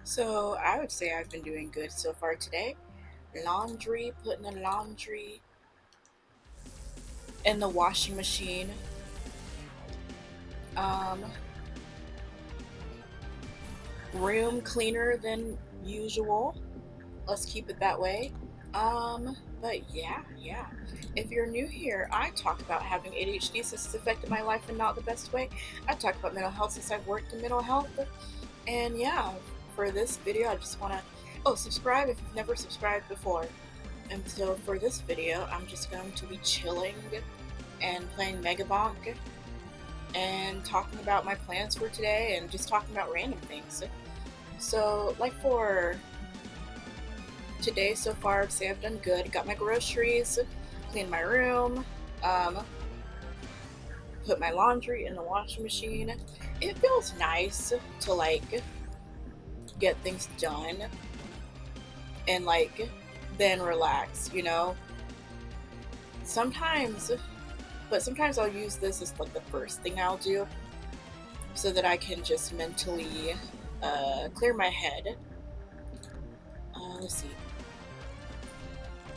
So I would say I've been doing good so far today. Laundry, putting the laundry in the washing machine. Um, Room cleaner than usual. Let's keep it that way. But yeah. If you're new here, I talk about having ADHD since it's affected my life in not the best way. I talk about mental health since I've worked in mental health. And yeah, for this video, I just want to, subscribe if you've never subscribed before. And so for this video, I'm just going to be chilling and playing Megabonk and talking about my plans for today and just talking about random things. So like for today so far, I'd say I've done good. Got my groceries, cleaned my room, um, put my laundry in the washing machine. It feels nice to like get things done and like then relax, Sometimes, but sometimes I'll use this as like the first thing I'll do so that I can just mentally clear my head. Let's see.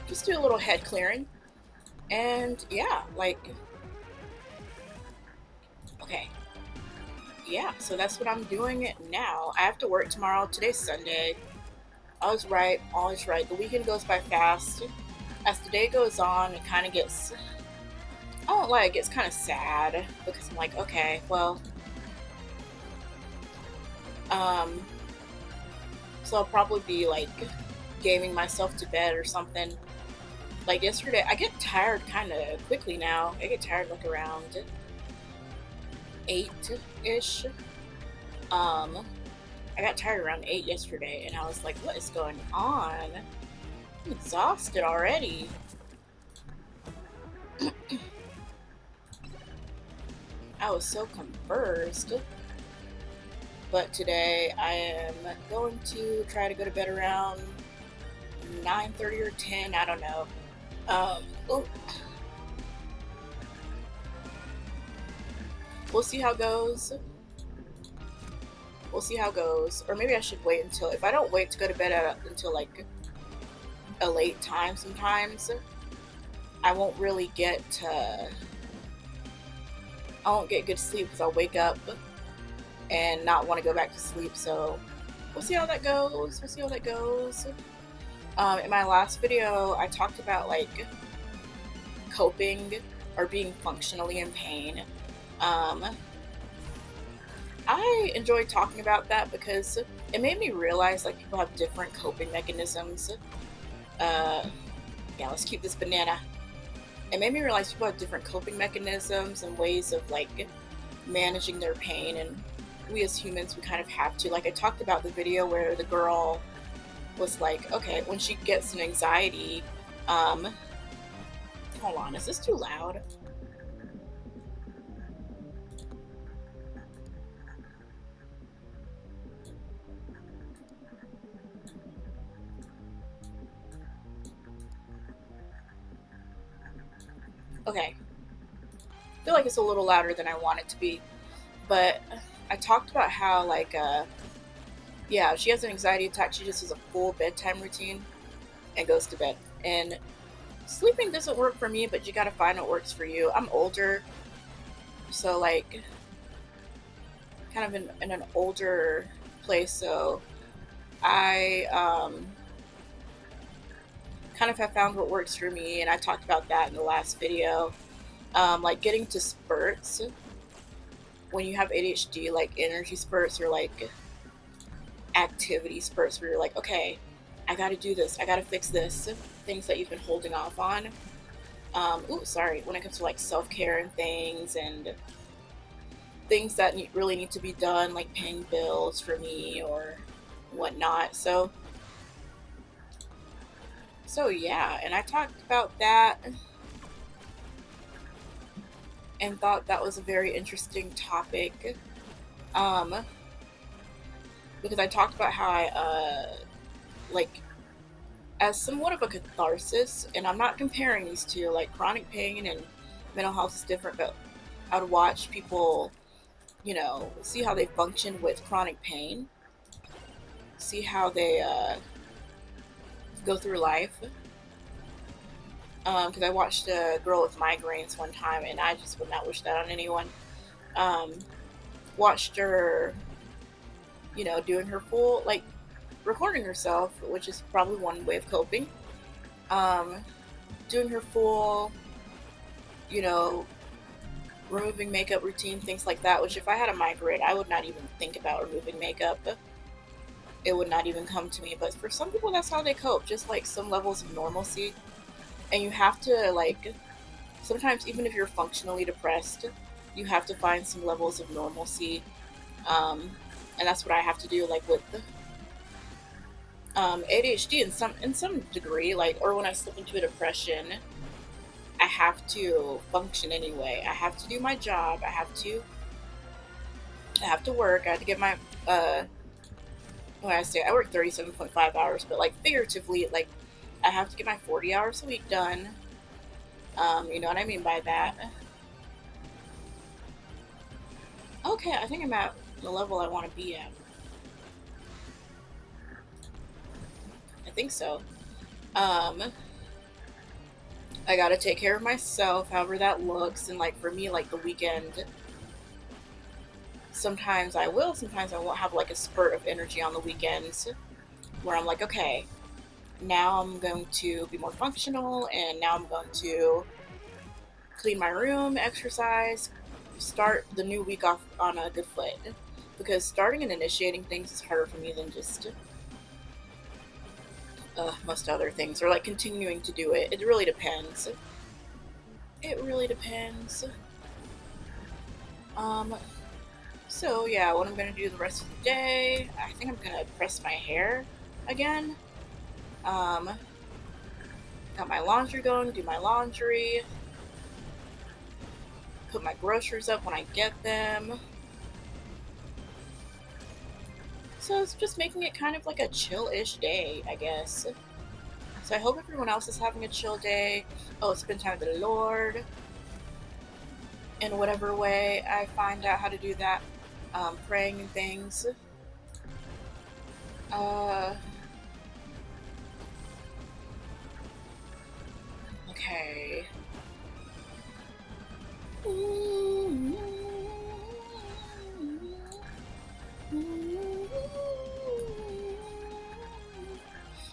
Just do a little head clearing. And yeah, okay. Yeah, so that's what I'm doing now. I have to work tomorrow. Today's Sunday. I was right, always right. The weekend goes by fast. As the day goes on, it kind of gets, I don't like, it's kind of sad because I'm like, okay, well, so I'll probably be like gaming myself to bed or something. Like yesterday, I get tired kind of quickly now. I get tired like around 8-ish. I got tired around 8 yesterday and I was like, what is going on? I'm exhausted already. I was so conversed. But today I am going to try to go to bed around 9:30 or 10. I don't know. Oh. We'll see how it goes. We'll see how it goes. Or maybe I should wait until, if I don't wait to go to bed until like a late time sometimes, I won't really I won't get good sleep because I'll wake up and not want to go back to sleep. So we'll see how that goes. In my last video, I talked about like coping or being functionally in pain. I enjoyed talking about that because it made me realize like people have different coping mechanisms. Yeah, let's keep this banana. It made me realize people have different coping mechanisms and ways of like managing their pain, and we as humans, we kind of have to. Like I talked about the video where the girl was like, okay, when she gets an anxiety, hold on, is this too loud? Okay, I feel like it's a little louder than I want it to be, but I talked about how like yeah, if she has an anxiety attack, she just has a full bedtime routine and goes to bed. And sleeping doesn't work for me, but you gotta find what works for you. I'm older, so like kind of in an older place, so I kind of have found what works for me, and I talked about that in the last video. Like getting to spurts when you have ADHD, like energy spurts or like activity spurts where you're like, okay, I gotta do this, I gotta fix this, things that you've been holding off on. When it comes to like self-care and things that really need to be done, like paying bills for me or whatnot. So yeah, and I talked about that and thought that was a very interesting topic. Because I talked about how I like as somewhat of a catharsis, and I'm not comparing these two, like chronic pain and mental health is different, but I would watch people, see how they function with chronic pain. see how they go through life. Because I watched a girl with migraines one time, and I just would not wish that on anyone. Um, Watched her, doing her full, like, recording herself, which is probably one way of coping. Um, Doing her full, you know, removing makeup routine, things like that, which if I had a migraine, I would not even think about removing makeup. It would not even come to me. But for some people, that's how they cope, just like some levels of normalcy. And you have to, like, sometimes even if you're functionally depressed, you have to find some levels of normalcy. Um, and that's what I have to do, like with ADHD in some degree, like, or when I slip into a depression, I have to function anyway. I have to do my job. I have to work. I have to get my when I say I work 37.5 hours, but like figuratively, like I have to get my 40 hours a week done. You know what I mean by that. Okay, I think I'm at the level I want to be at. I think so. Um, I gotta take care of myself, however that looks, and like for me, like the weekend, sometimes I won't have like a spurt of energy on the weekends where I'm like, okay, now I'm going to be more functional, and now I'm going to clean my room, exercise, start the new week off on a good foot. Because starting and initiating things is harder for me than just most other things, or like continuing to do it. It really depends. It really depends. Um, so yeah, what I'm gonna do the rest of the day, I think I'm gonna press my hair again. Um, Got my laundry going, do my laundry, put my groceries up when I get them. So it's just making it kind of like a chill-ish day, I guess. So I hope everyone else is having a chill day. Oh, spend time with the Lord in whatever way I find out how to do that. Praying and things. Uh, okay.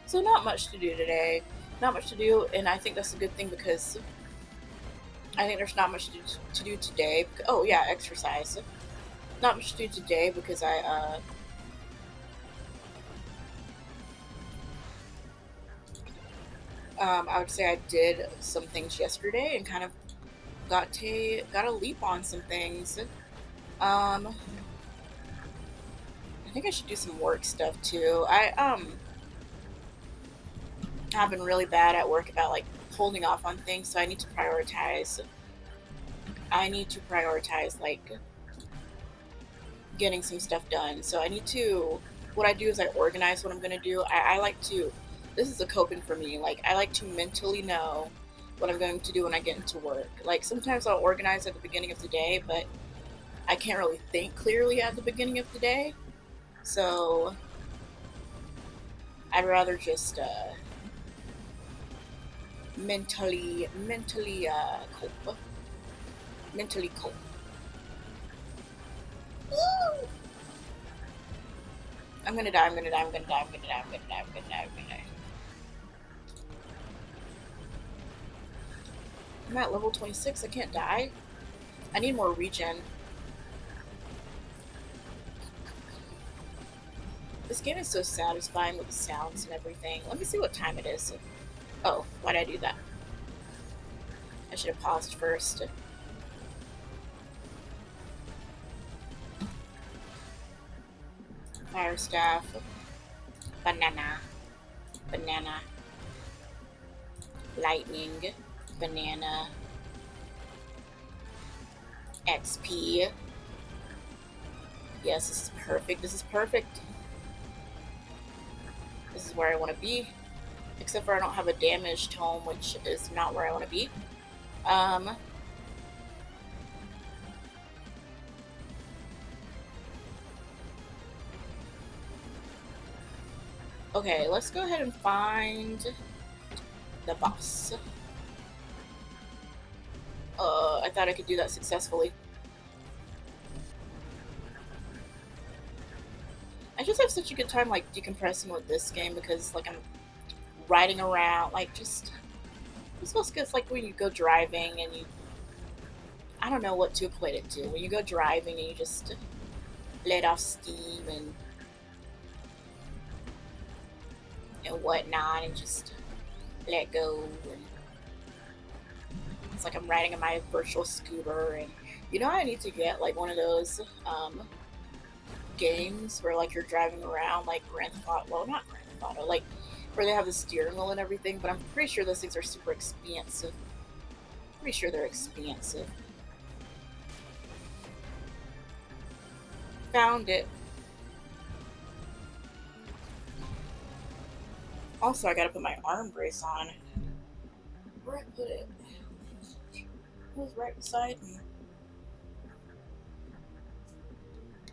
So not much to do today. Not much to do, and I think that's a good thing because I think there's not much to do today. Oh yeah, exercise. Not much to do today because I would say I did some things yesterday and kind of got a leap on some things. Um, I think I should do some work stuff too. I've been really bad at work about like holding off on things, so I need to prioritize. I need to prioritize like getting some stuff done. So I need to. What I do is I organize what I'm gonna do. I like to. This is a coping for me. Like I like to mentally know what I'm going to do when I get into work. Like sometimes I'll organize at the beginning of the day, but I can't really think clearly at the beginning of the day. So I'd rather just cope. Mentally cope. Woo! I'm gonna die. I'm gonna die. I'm gonna die. I'm gonna die. I'm gonna die. I'm gonna die. I'm gonna die. I'm at level 26. I can't die. I need more regen. This game is so satisfying with the sounds and everything. Let me see what time it is. Oh, why'd I do that? I should have paused first. Fire staff. Banana. Banana. Lightning. Banana. XP. Yes, this is perfect. This is perfect. This is where I want to be. Except for I don't have a damaged home, which is not where I want to be. Um, Okay, let's go ahead and find the boss. I thought I could do that successfully. I just have such a good time like decompressing with this game because like I'm riding around, like just it's supposed to, it's like when you go driving and you, I don't know what to equate it to. When you go driving and you just let off steam and whatnot and just let go. And it's like I'm riding on my virtual scooter. And you know, I need to get like one of those games where like you're driving around, like Grand Theft Auto. Well, not Grand Theft Auto, like where they have the steering wheel and everything. But I'm pretty sure those things are super expensive. Pretty sure they're expensive. Found it. Also, I gotta put my arm brace on. Where I put it? It was right beside me.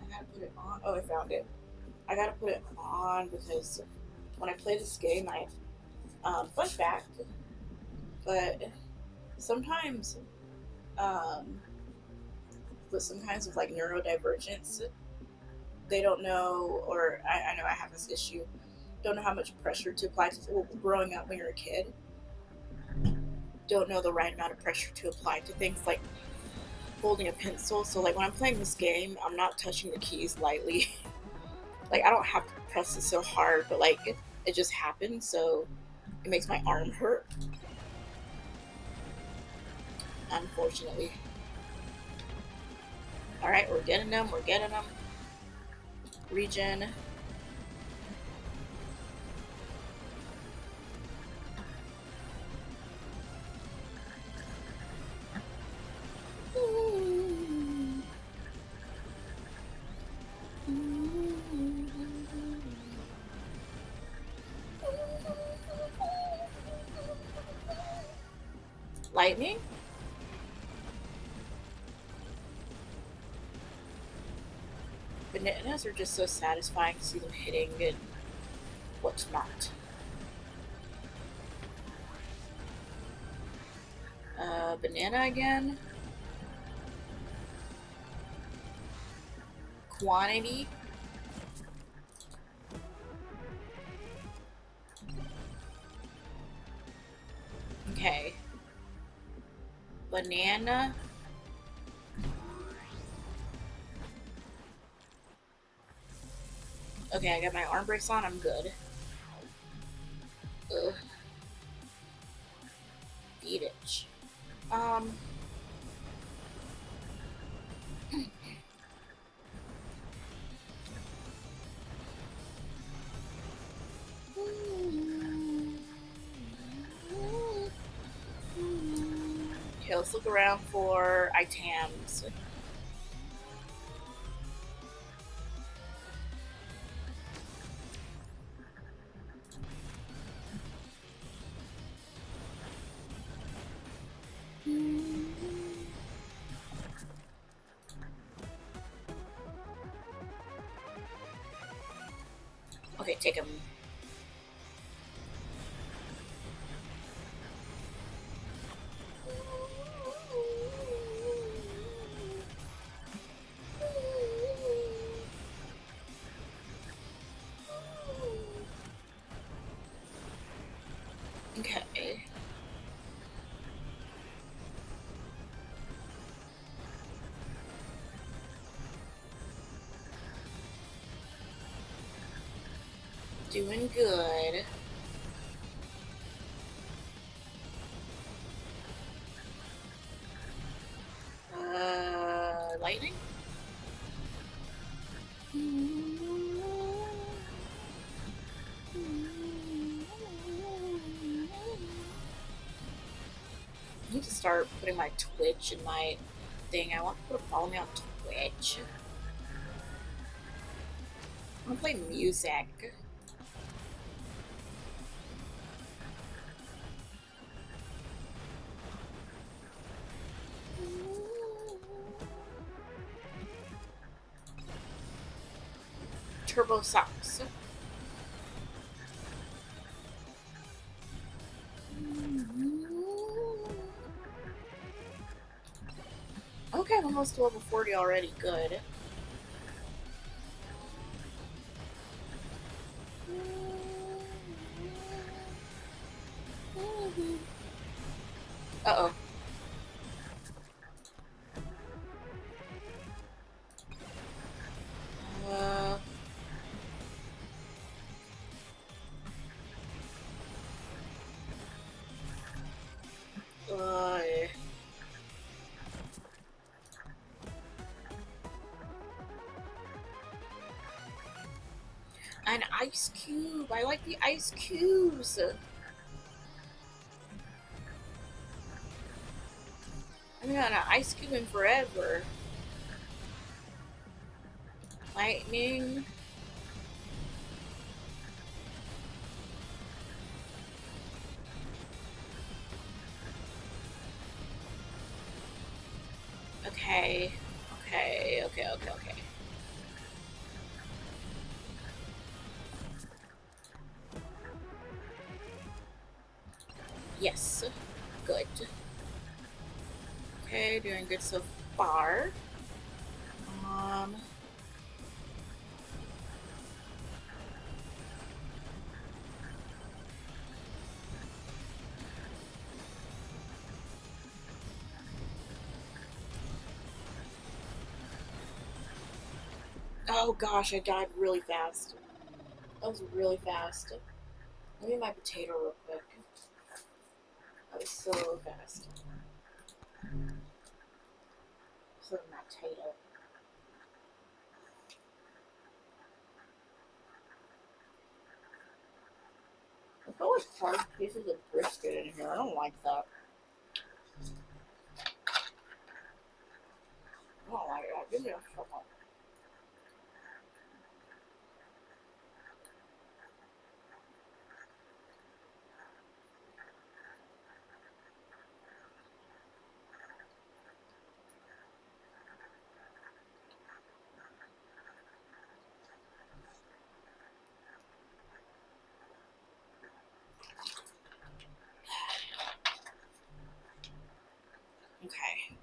I gotta put it on. Oh, I found it. I gotta put it on because when I play this game, fun fact, but sometimes, um, with some kinds of like neurodivergence, they don't know, or I know I have this issue, don't know how much pressure to apply to, well, growing up when you're a kid, don't know the right amount of pressure to apply to things like holding a pencil. So like when I'm playing this game, I'm not touching the keys lightly. Like I don't have to press it so hard, but like it just happens. So it makes my arm hurt, unfortunately. All right, we're getting them. We're getting them. Regen. Lightning. Bananas are just so satisfying to see them hitting and whatnot. Banana again. Quantity. Okay. Banana. Okay, I got my arm brace on. I'm good. Ugh. Beat it. Um. Okay, let's look around for items. Okay, take him. Okay. Doing good. Lightning? I need to start putting my Twitch in my thing. I want people to follow me on Twitch. I want to play music. Turbo Socks. Okay, I'm almost to level 40 already. Good. Uh-oh. Uh... Uh... An ice cube. I like the ice cubes. I haven't had an ice cube in forever. Lightning. Okay. Okay. Yes. Good. Okay, doing good so far. Um... Oh gosh, I died really fast. That was really fast. Let me eat my potato real quick. That was so fast. So my potato. I feel like hard pieces of brisket in here. I don't like that. I don't like that. Give me a second. Okay.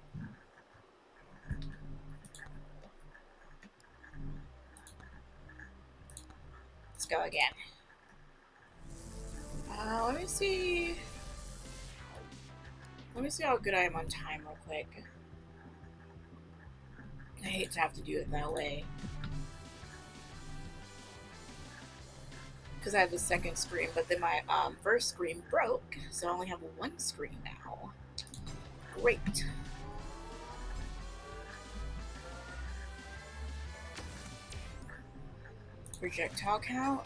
Let's go again. Let me see. Let me see how good I am on time real quick. I hate to have to do it that way. Because I have the second screen, but then my first screen broke, so I only have one screen now. Great. Projectile count.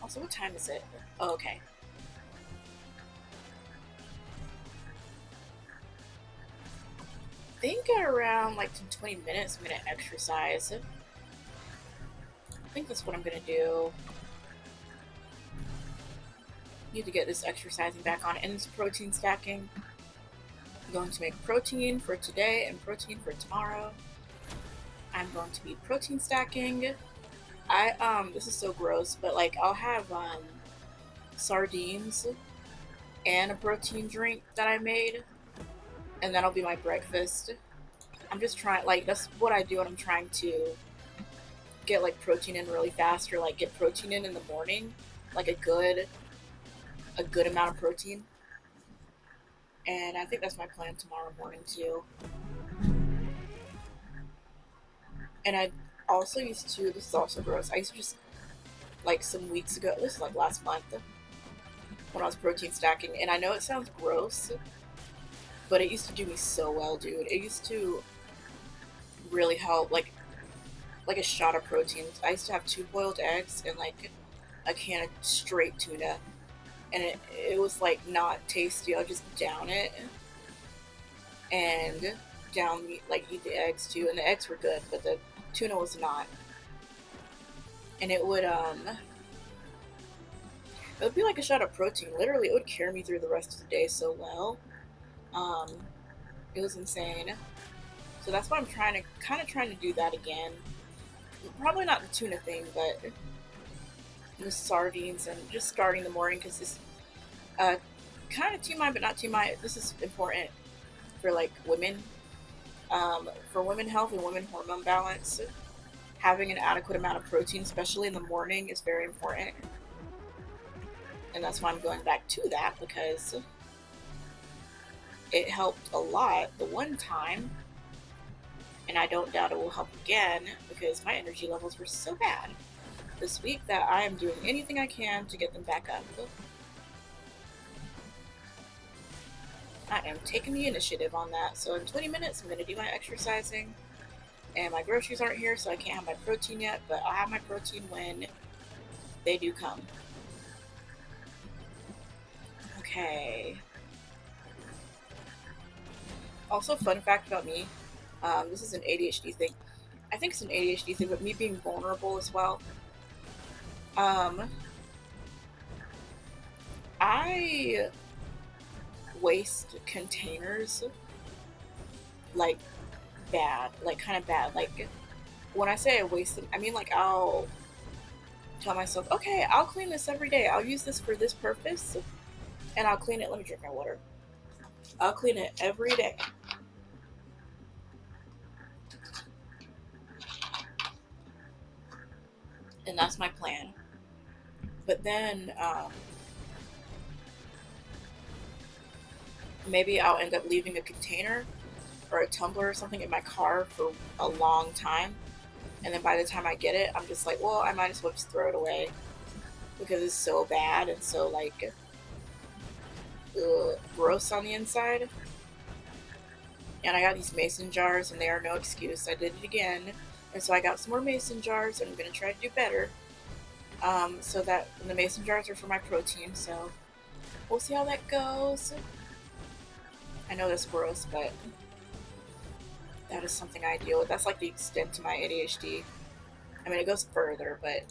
Also, what time is it? Oh, okay. I think at around like 20 minutes I'm gonna exercise. I think that's what I'm gonna do. Need to get this exercising back on and this protein stacking. I'm going to make protein for today and protein for tomorrow. I'm going to be protein stacking. This is so gross, but like I'll have sardines and a protein drink that I made, and that'll be my breakfast. I'm just trying, like, that's what I do when I'm trying to get like protein in really fast, or like get protein in the morning, like a good amount of protein. And I think that's my plan tomorrow morning too. And I also used to, this is also gross, I used to just, like some weeks ago, this is like last month, when I was protein stacking, and I know it sounds gross, but it used to do me so well, dude. It used to really help, like a shot of protein. I used to have 2 boiled eggs and like a can of straight tuna, and it was like not tasty. I'll just down it and down like eat the eggs too, and the eggs were good, but the tuna was not. And it would be like a shot of protein. Literally, it would carry me through the rest of the day so well. Um, it was insane. So that's why I'm kind of trying to do that again. Probably not the tuna thing, but the sardines and just starting the morning because this Uh, kind of TMI, but not TMI. This is important for like women. For women health and women hormone balance, having an adequate amount of protein, especially in the morning, is very important. And that's why I'm going back to that, because it helped a lot the one time, and I don't doubt it will help again, because my energy levels were so bad this week that I am doing anything I can to get them back up. I am taking the initiative on that. So in 20 minutes, I'm going to do my exercising, and my groceries aren't here, so I can't have my protein yet, but I'll have my protein when they do come. Okay. Also, fun fact about me, this is an ADHD thing. I think it's an ADHD thing, but me being vulnerable as well. I waste containers like bad, like kind of bad. Like when I say I waste them, I mean like I'll tell myself, okay, I'll clean this every day. I'll use this for this purpose, and I'll clean it. Let me drink my water. I'll clean it every day. And that's my plan. But then maybe I'll end up leaving a container or a tumbler or something in my car for a long time. And then by the time I get it, I'm just like, well, I might as well just throw it away because it's so bad and so like gross on the inside. And I got these mason jars, and they are no excuse. I did it again. And so I got some more mason jars, and I'm going to try to do better. So that the mason jars are for my protein, so we'll see how that goes. I know that's gross, but that is something I deal with. That's like the extent to my ADHD. I mean, it goes further, but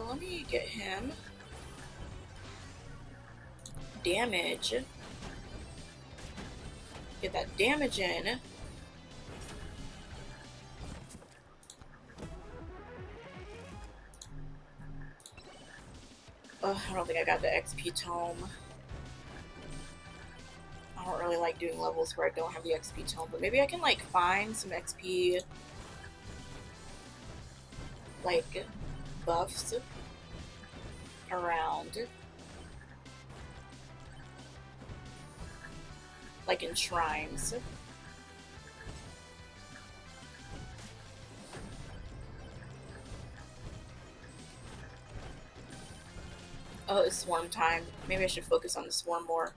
let me get him. Damage. Get that damage in. I don't think I got the XP tome. I don't really like doing levels where I don't have the XP tome, but maybe I can like find some XP like buffs around, like in shrines. Oh, it's swarm time. Maybe I should focus on the swarm more.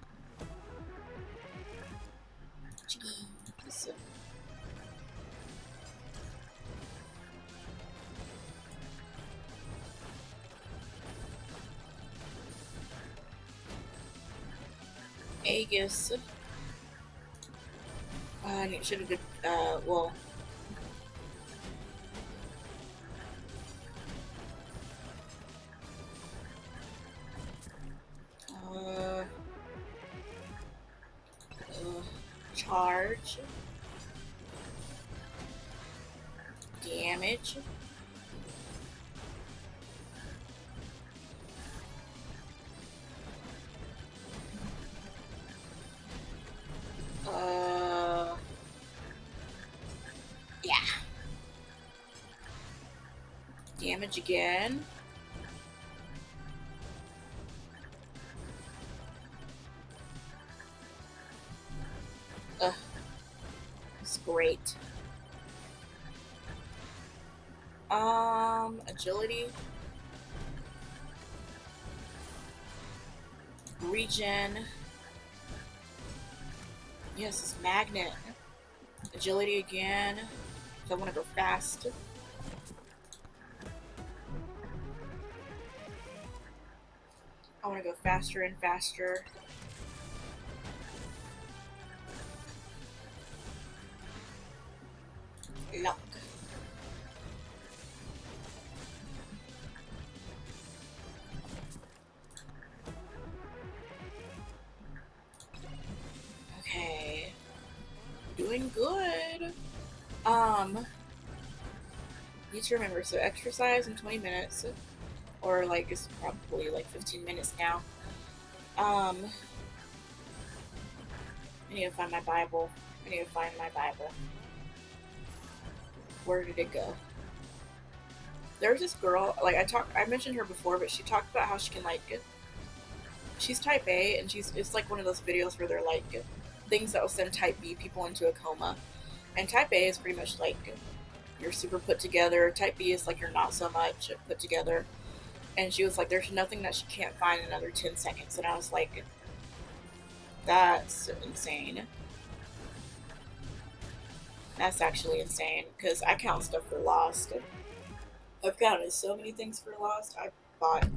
Jeez. Aegis. I should have did, well. Charge. Damage. Yeah. Damage again. It's great. Agility. Regen. Yes, it's magnet. Agility again. I want to go fast. I want to go faster and faster. Luck. Okay. Doing good. Need to remember, so exercise in 20 minutes. or like it's probably like 15 minutes now. I need to find my Bible. I need to find my Bible. Where did it go? There's this girl, like I mentioned her before, but she talked about how she can like, she's type A, and it's like one of those videos where they're like things that will send type B people into a coma. And type A is pretty much like you're super put together. Type B is like you're not so much put together. And she was like, there's nothing that she can't find in another 10 seconds. And I was like, that's insane. That's actually insane, because I count stuff for lost. I've counted so many things for lost. I bought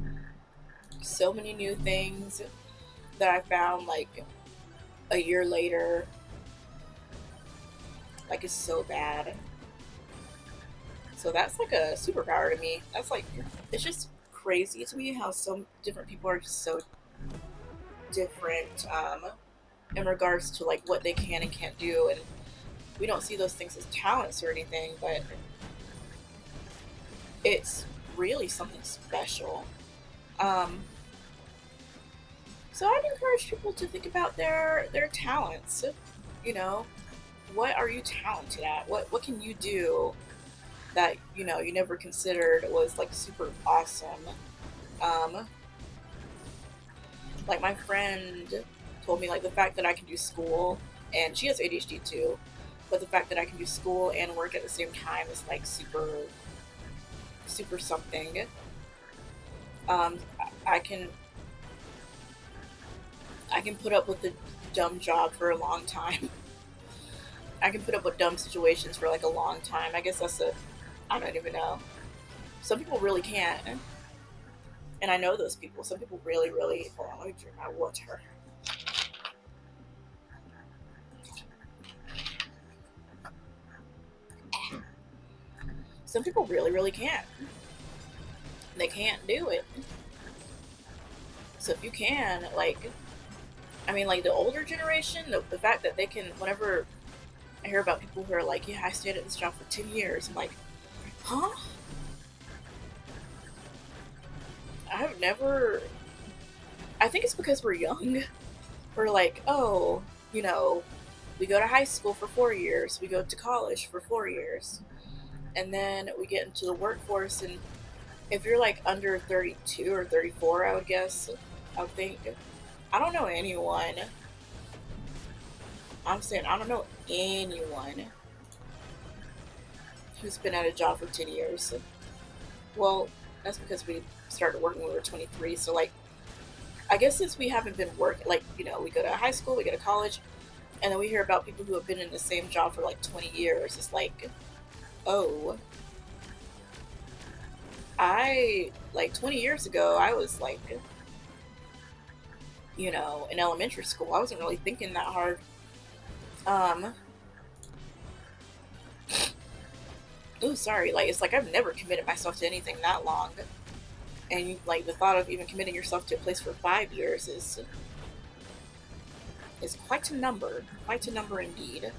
so many new things that I found like a year later. Like, it's so bad. So that's like a superpower to me. That's like, it's just crazy to me how some different people are just so different in regards to like what they can and can't do. And we don't see those things as talents or anything, but it's really something special. Um, so I'd encourage people to think about their talents. You know, what are you talented at? What can you do that you never considered was like super awesome? Um, like my friend told me like the fact that I can do school, and she has ADHD too, but the fact that I can do school and work at the same time is like super super something. Um, I can I can put up with a dumb job for a long time. I can put up with dumb situations for like a long time. I guess that's a I don't even know. Some people really can't, and I know those people. Some people really really. Hold on, let me drink my water. Some people really really can't. They can't do it. So if you can, like, I mean, like the older generation, the fact that they can, whenever I hear about people who are like, yeah, I stayed at this job for 10 years, I'm like, huh? I've never, I think it's because we're young. We're like, oh, you know, we go to high school for 4 years, we go to college for 4 years, and then we get into the workforce. And if you're like under 32 or 34, I would guess, I would think, I don't know anyone. I'm saying I don't know anyone who's been at a job for 10 years. Well, that's because we started working when we were 23. So, like, I guess since we haven't been working, like, we go to high school, we go to college, and then we hear about people who have been in the same job for like 20 years. It's like, oh, like 20 years ago, I was like, in elementary school. I wasn't really thinking that hard. Um, oh, sorry. Like, it's like I've never committed myself to anything that long. And like the thought of even committing yourself to a place for 5 years is quite a number indeed.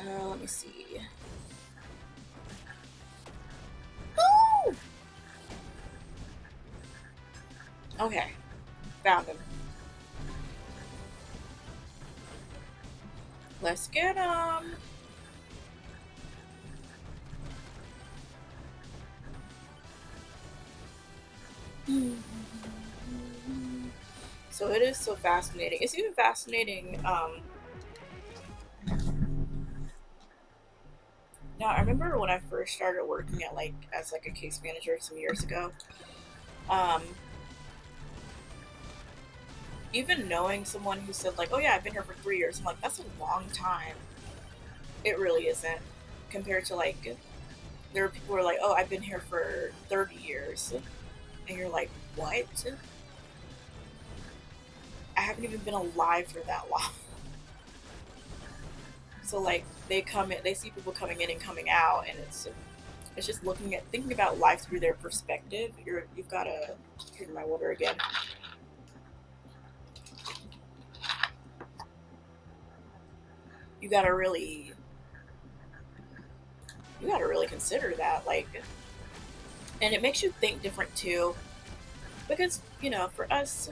Let me see. Ooh! Okay, found him. Let's get him. So it is so fascinating. It's even fascinating. Now I remember when I first started working at like as like a case manager some years ago. Um, Even knowing someone who said like, "Oh yeah, I've been here for 3 years," I'm like, that's a long time. It really isn't, compared to like there are people who are like, "Oh, I've been here for 30 years," and you're like, "What? I haven't even been alive for that long." So like they see people coming in and coming out, and it's just thinking about life through their perspective. You've got to drink my water again. You got to really you got to really consider that. Like, and it makes you think different too, because for us,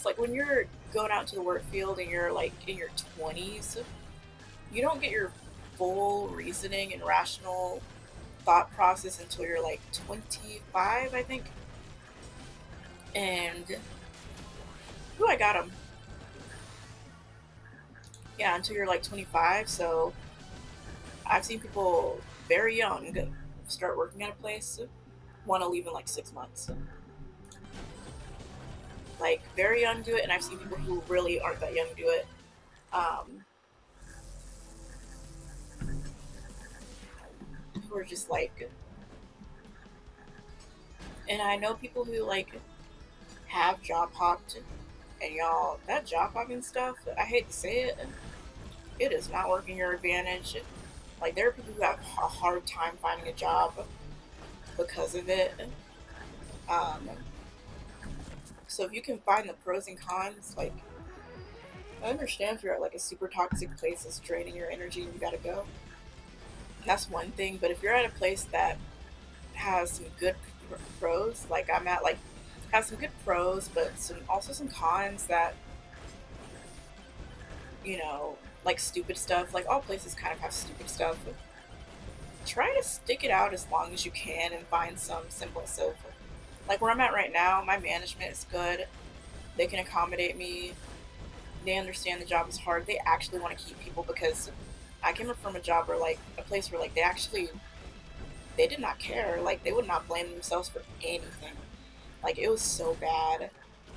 like when you're going out to the work field and you're like in your 20s, you don't get your full reasoning and rational thought process until you're like 25, I think. And I got them. Yeah, until you're like 25. So I've seen people very young start working at a place, want to leave in like 6 months. Like very young do it, and I've seen people who really aren't that young do it. Um, who are just like, and I know people who like have job hopped, and y'all, that job hopping stuff, I hate to say it, it is not working your advantage. Like there are people who have a hard time finding a job because of it. Um, so if you can find the pros and cons, like I understand if you're at like a super toxic place that's draining your energy and you gotta go. That's one thing. But if you're at a place that has some good pros, like I'm at, like has some good pros, but some cons that like stupid stuff. Like all places kind of have stupid stuff. Try to stick it out as long as you can and find some semblance of like where I'm at right now. My management is good. They can accommodate me. They understand the job is hard. They actually want to keep people because I came from a job where like a place where like they did not care. Like they would not blame themselves for anything. Like it was so bad.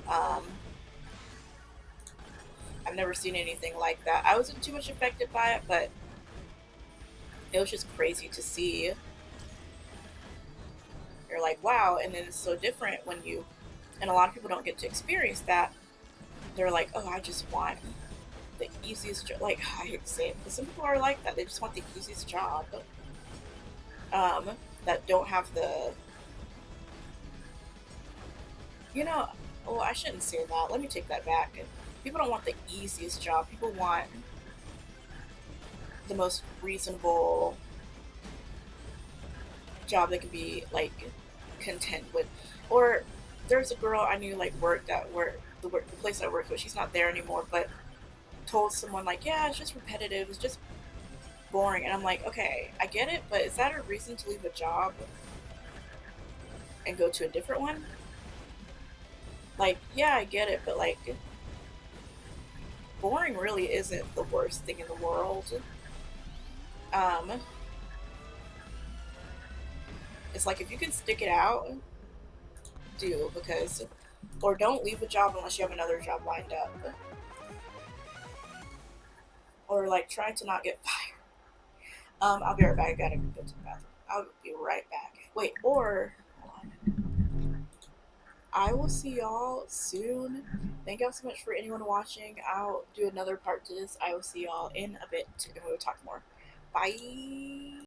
Um, I've never seen anything like that. I wasn't too much affected by it, but it was just crazy to see. You're like, wow, and then it's so different when you, and a lot of people don't get to experience that. They're like, oh, I just want the easiest job. Like I hate to say it, but some people are like that. They just want the easiest job. Um, that don't have the, you know, oh, I shouldn't say that. Let me take that back. People don't want the easiest job. People want the most reasonable job they can be like content with. Or there's a girl I knew like worked at the place I worked with. She's not there anymore, but told someone like, yeah, it's just repetitive. It's just boring. And I'm like, okay, I get it, but is that a reason to leave a job and go to a different one? Like, yeah, I get it, but like, boring really isn't the worst thing in the world. Um, it's like if you can stick it out, do because, or don't leave a job unless you have another job lined up, or like try to not get fired. I'll be right back. I gotta go to the bathroom. I'll be right back. Wait, or hold on. I will see y'all soon. Thank y'all so much for anyone watching. I'll do another part to this. I will see y'all in a bit, and we will talk more. Bye.